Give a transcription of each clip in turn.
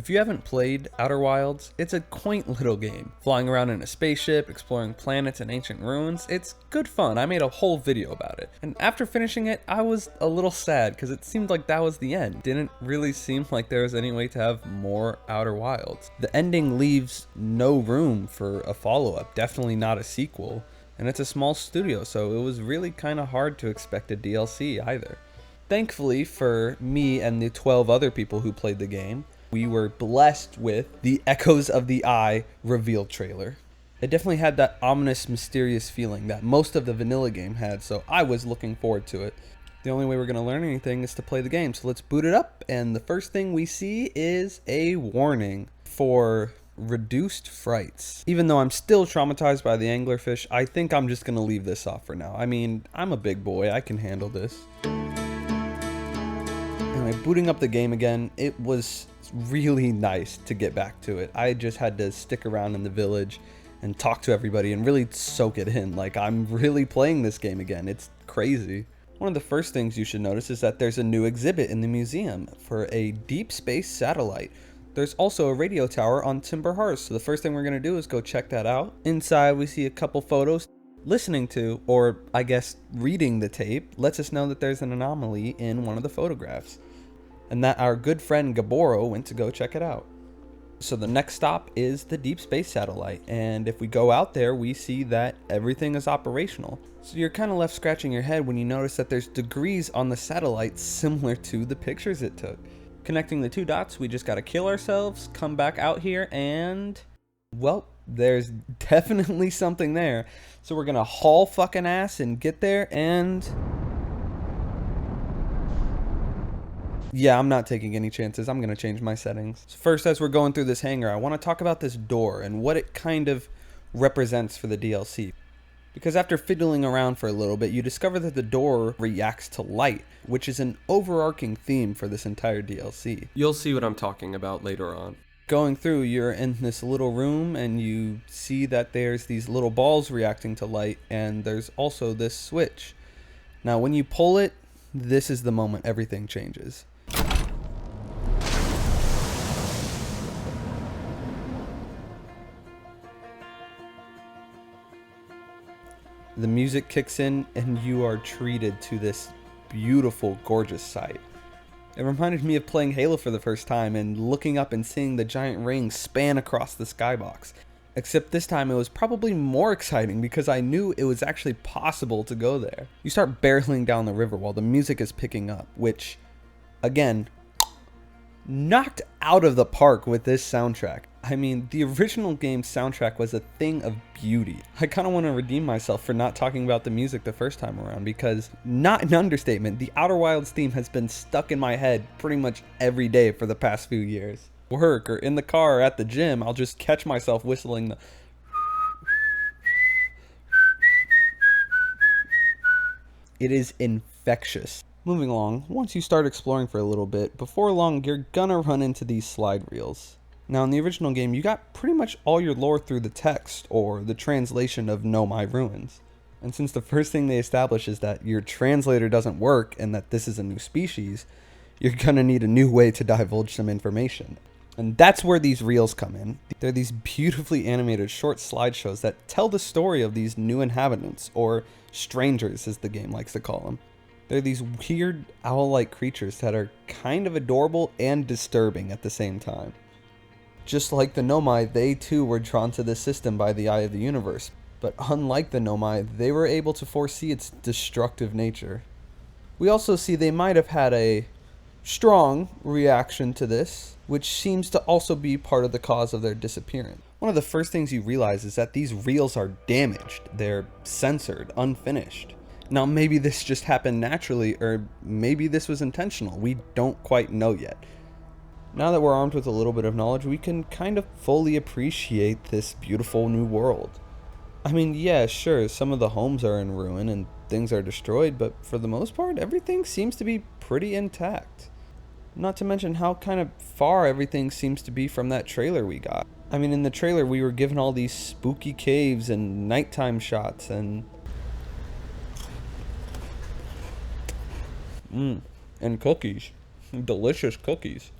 If you haven't played Outer Wilds, it's a quaint little game. Flying around in a spaceship, exploring planets and ancient ruins, it's good fun. I made a whole video about it. And after finishing it, I was a little sad because it seemed like that was the end. Didn't really seem like there was any way to have more Outer Wilds. The ending leaves no room for a follow-up, definitely not a sequel. And it's a small studio, so it was really kind of hard to expect a DLC either. Thankfully for me and the 12 other people who played the game, we were blessed with the Echoes of the Eye reveal trailer. It definitely had that ominous, mysterious feeling that most of the vanilla game had, so I was looking forward to it. The only way we're going to learn anything is to play the game, so let's boot it up, and the first thing we see is a warning for reduced frights. Even though I'm still traumatized by the anglerfish, I think I'm just going to leave this off for now. I mean, I'm a big boy, I can handle this. Anyway, booting up the game again, it was really nice to get back to it. I just had to stick around in the village and talk to everybody and really soak it in. Like, I'm really playing this game again. It's crazy. One of the first things you should notice is that there's a new exhibit in the museum for a deep space satellite. There's also a radio tower on Timber Hearth, so the first thing we're going to do is go check that out. Inside we see a couple photos. Listening to, or I guess reading the tape, lets us know that there's an anomaly in one of the photographs, and that our good friend Gaboro went to go check it out. So the next stop is the deep space satellite, and if we go out there, we see that everything is operational. So you're kind of left scratching your head when you notice that there's degrees on the satellite similar to the pictures it took. Connecting the two dots, we just gotta kill ourselves, come back out here, and well, there's definitely something there. So we're gonna haul fucking ass and get there, and yeah, I'm not taking any chances. I'm gonna change my settings. So first, as we're going through this hangar, I want to talk about this door and what it kind of represents for the DLC. Because after fiddling around for a little bit, you discover that the door reacts to light, which is an overarching theme for this entire DLC. You'll see what I'm talking about later on. Going through, you're in this little room and you see that there's these little balls reacting to light, and there's also this switch. Now when you pull it, this is the moment everything changes. The music kicks in and you are treated to this beautiful, gorgeous sight. It reminded me of playing Halo for the first time and looking up and seeing the giant ring span across the skybox. Except this time it was probably more exciting because I knew it was actually possible to go there. You start barreling down the river while the music is picking up, which, again, knocked out of the park with this soundtrack. I mean, the original game's soundtrack was a thing of beauty. I kind of want to redeem myself for not talking about the music the first time around because, not an understatement, the Outer Wilds theme has been stuck in my head pretty much every day for the past few years. Work or in the car or at the gym, I'll just catch myself whistling the It is infectious. Moving along, once you start exploring for a little bit, before long you're gonna run into these slide reels. Now in the original game, you got pretty much all your lore through the text, or the translation of Nomai Ruins. And since the first thing they establish is that your translator doesn't work and that this is a new species, you're gonna need a new way to divulge some information. And that's where these reels come in. They're these beautifully animated short slideshows that tell the story of these new inhabitants, or strangers as the game likes to call them. They're these weird owl-like creatures that are kind of adorable and disturbing at the same time. Just like the Nomai, they too were drawn to this system by the eye of the universe. But unlike the Nomai, they were able to foresee its destructive nature. We also see they might have had a strong reaction to this, which seems to also be part of the cause of their disappearance. One of the first things you realize is that these reels are damaged. They're censored, unfinished. Now maybe this just happened naturally, or maybe this was intentional. We don't quite know yet. Now that we're armed with a little bit of knowledge, we can kind of fully appreciate this beautiful new world. I mean, yeah, sure, some of the homes are in ruin and things are destroyed, but for the most part, everything seems to be pretty intact. Not to mention how kind of far everything seems to be from that trailer we got. I mean, in the trailer, we were given all these spooky caves and nighttime shots and cookies. Delicious cookies.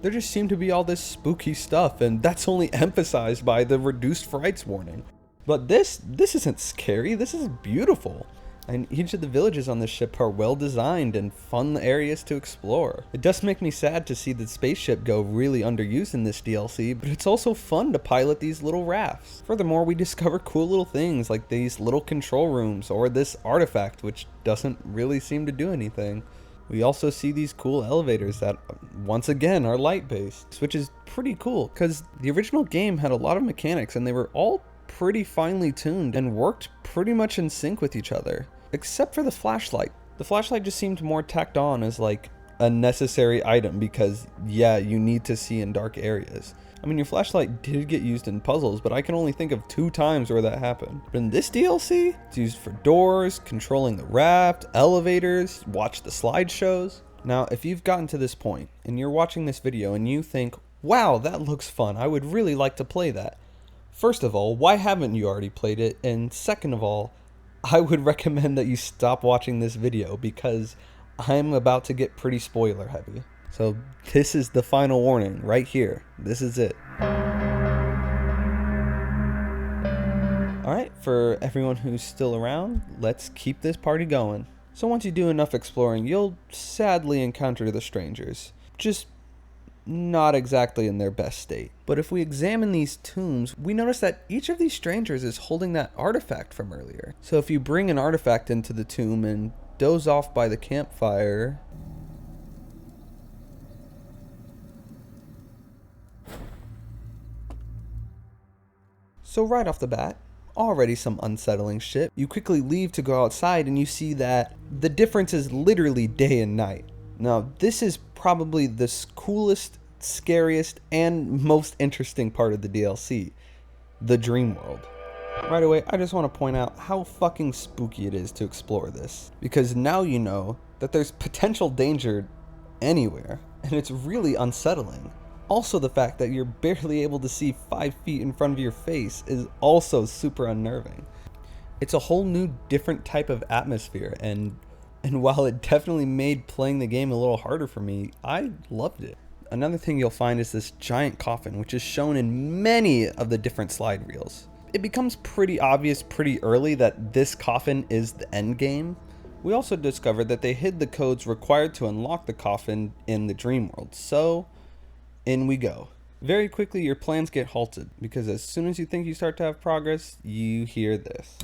There just seemed to be all this spooky stuff, and that's only emphasized by the reduced frights warning. But this isn't scary, this is beautiful. And each of the villages on this ship are well designed and fun areas to explore. It does make me sad to see the spaceship go really underused in this DLC, but it's also fun to pilot these little rafts. Furthermore, we discover cool little things like these little control rooms or this artifact, which doesn't really seem to do anything. We also see these cool elevators that, once again, are light-based, which is pretty cool because the original game had a lot of mechanics and they were all pretty finely tuned and worked pretty much in sync with each other, except for the flashlight. The flashlight just seemed more tacked on as like a necessary item because, yeah, you need to see in dark areas. I mean, your flashlight did get used in puzzles, but I can only think of 2 times where that happened. But in this DLC, it's used for doors, controlling the raft, elevators, watch the slideshows. Now, if you've gotten to this point and you're watching this video and you think, wow, that looks fun, I would really like to play that. First of all, why haven't you already played it? And second of all, I would recommend that you stop watching this video because I'm about to get pretty spoiler heavy. So this is the final warning right here. This is it. Alright, for everyone who's still around, let's keep this party going. So once you do enough exploring, you'll sadly encounter the strangers. Just not exactly in their best state. But if we examine these tombs, we notice that each of these strangers is holding that artifact from earlier. So if you bring an artifact into the tomb and doze off by the campfire, so right off the bat, already some unsettling shit. You quickly leave to go outside and you see that the difference is literally day and night. Now, this is probably the coolest, scariest, and most interesting part of the DLC, the dream world. Right away, I just want to point out how fucking spooky it is to explore this, because now you know that there's potential danger anywhere, and it's really unsettling. Also, the fact that you're barely able to see 5 feet in front of your face is also super unnerving. It's a whole new different type of atmosphere, and while it definitely made playing the game a little harder for me, I loved it. Another thing you'll find is this giant coffin, which is shown in many of the different slide reels. It becomes pretty obvious pretty early that this coffin is the end game. We also discovered that they hid the codes required to unlock the coffin in the dream world, so in we go. Very quickly your plans get halted, because as soon as you think you start to have progress, you hear this.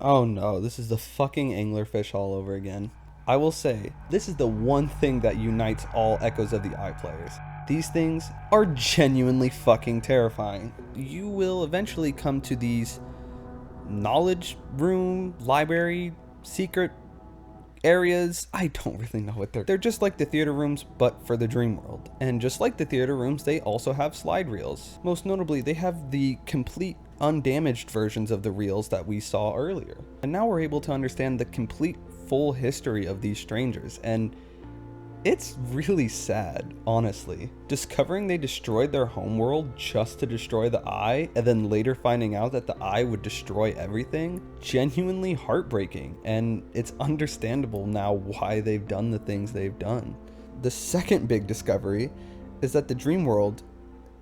Oh no, this is the fucking anglerfish all over again. I will say, this is the one thing that unites all Echoes of the Eye players. These things are genuinely fucking terrifying. You will eventually come to these knowledge room, library, secret areas. I don't really know what they're just like the theater rooms, but for the dream world. And just like the theater rooms, they also have slide reels. Most notably, they have the complete undamaged versions of the reels that we saw earlier. And now we're able to understand the complete full history of these strangers, and it's really sad, honestly. Discovering they destroyed their homeworld just to destroy the Eye, and then later finding out that the Eye would destroy everything, genuinely heartbreaking, and it's understandable now why they've done the things they've done. The second big discovery is that the dream world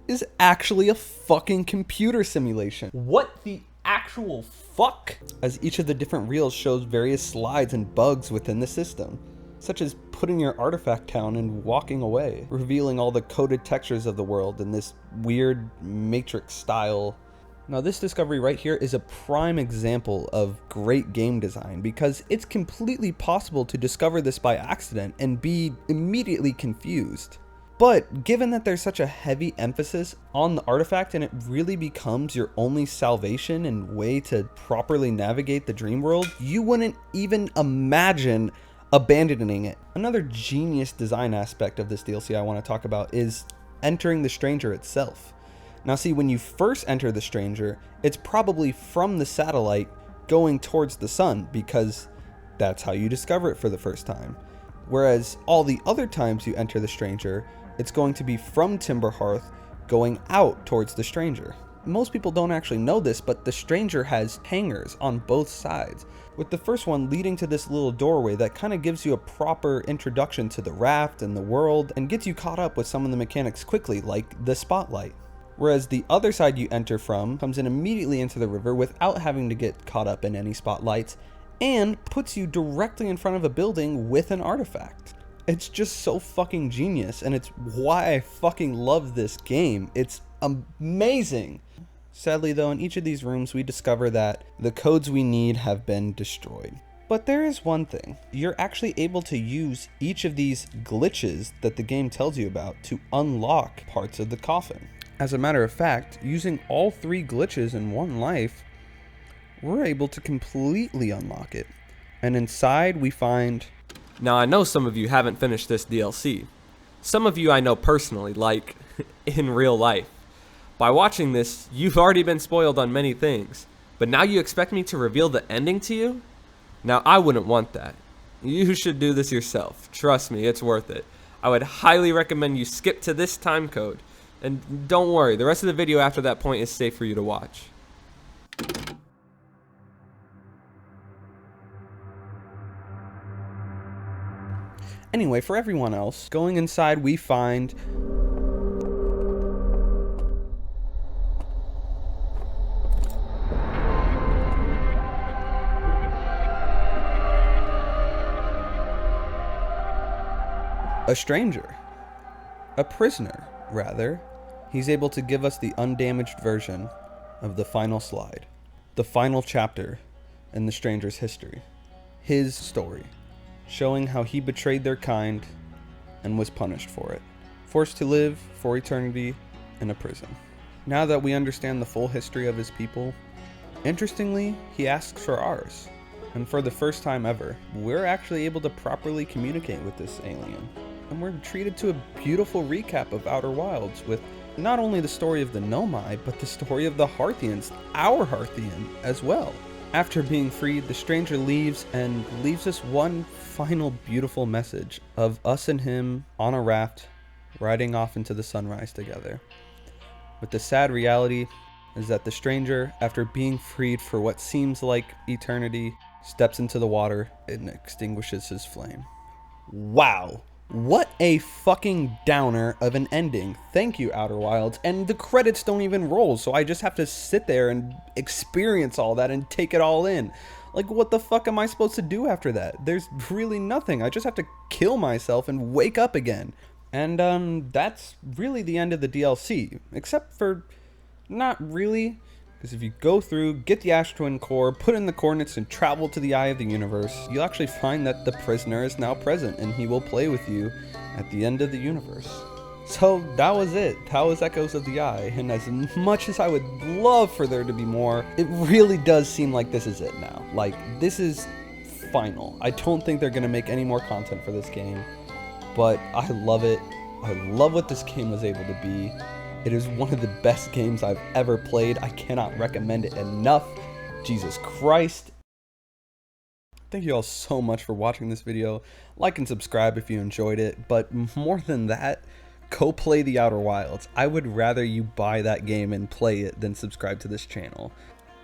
is actually a fucking computer simulation. What the actual fuck? As each of the different reels shows various slides and bugs within the system, such as putting your artifact down and walking away, revealing all the coded textures of the world in this weird matrix style. Now this discovery right here is a prime example of great game design, because it's completely possible to discover this by accident and be immediately confused. But given that there's such a heavy emphasis on the artifact and it really becomes your only salvation and way to properly navigate the dream world, you wouldn't even imagine abandoning it. Another genius design aspect of this DLC I want to talk about is entering the stranger itself. Now see, when you first enter the stranger, it's probably from the satellite going towards the sun, because that's how you discover it for the first time. Whereas all the other times you enter the stranger, it's going to be from Timberhearth going out towards the stranger. Most people don't actually know this, but the stranger has hangars on both sides, with the first one leading to this little doorway that kind of gives you a proper introduction to the raft and the world and gets you caught up with some of the mechanics quickly, like the spotlight. Whereas the other side you enter from comes in immediately into the river without having to get caught up in any spotlights and puts you directly in front of a building with an artifact. It's just so fucking genius, and it's why I fucking love this game. It's amazing. Sadly though, in each of these rooms we discover that the codes we need have been destroyed. But there is one thing. You're actually able to use each of these glitches that the game tells you about to unlock parts of the coffin. As a matter of fact, using all 3 glitches in one life, we're able to completely unlock it. And inside we find... Now I know some of you haven't finished this DLC. Some of you I know personally, like in real life. By watching this, you've already been spoiled on many things, but now you expect me to reveal the ending to you? Now I wouldn't want that. You should do this yourself. Trust me, it's worth it. I would highly recommend you skip to this time code. And don't worry, the rest of the video after that point is safe for you to watch. Anyway, for everyone else, going inside we find... a stranger. A prisoner, rather. He's able to give us the undamaged version of the final slide. The final chapter in the stranger's history. His story. Showing how he betrayed their kind and was punished for it. Forced to live for eternity in a prison. Now that we understand the full history of his people, interestingly, he asks for ours. And for the first time ever, we're actually able to properly communicate with this alien. And we're treated to a beautiful recap of Outer Wilds with not only the story of the Nomai, but the story of the Harthians, our Harthian, as well. After being freed, the stranger leaves and leaves us one final beautiful message of us and him on a raft, riding off into the sunrise together. But the sad reality is that the stranger, after being freed for what seems like eternity, steps into the water and extinguishes his flame. Wow. What a fucking downer of an ending. Thank you, Outer Wilds. And the credits don't even roll, so I just have to sit there and experience all that and take it all in. Like, what the fuck am I supposed to do after that? There's really nothing. I just have to kill myself and wake up again. And that's really the end of the DLC. Except for, not really. Because if you go through, get the Ash Twin core, put in the coordinates, and travel to the Eye of the Universe, you'll actually find that the prisoner is now present, and he will play with you at the end of the universe. So that was it. That was Echoes of the Eye, and as much as I would love for there to be more, it really does seem like this is it now. Like, this is final. I don't think they're going to make any more content for this game, but I love it. I love what this game was able to be. It is one of the best games I've ever played. I cannot recommend it enough. Jesus Christ. Thank you all so much for watching this video. Like and subscribe if you enjoyed it. But more than that, go play the Outer Wilds. I would rather you buy that game and play it than subscribe to this channel.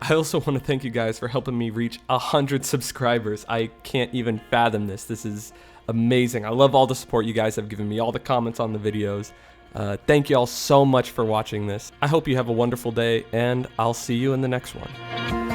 I also want to thank you guys for helping me reach 100 subscribers. I can't even fathom this. This is amazing. I love all the support you guys have given me, all the comments on the videos. Thank you all so much for watching this. I hope you have a wonderful day, and I'll see you in the next one.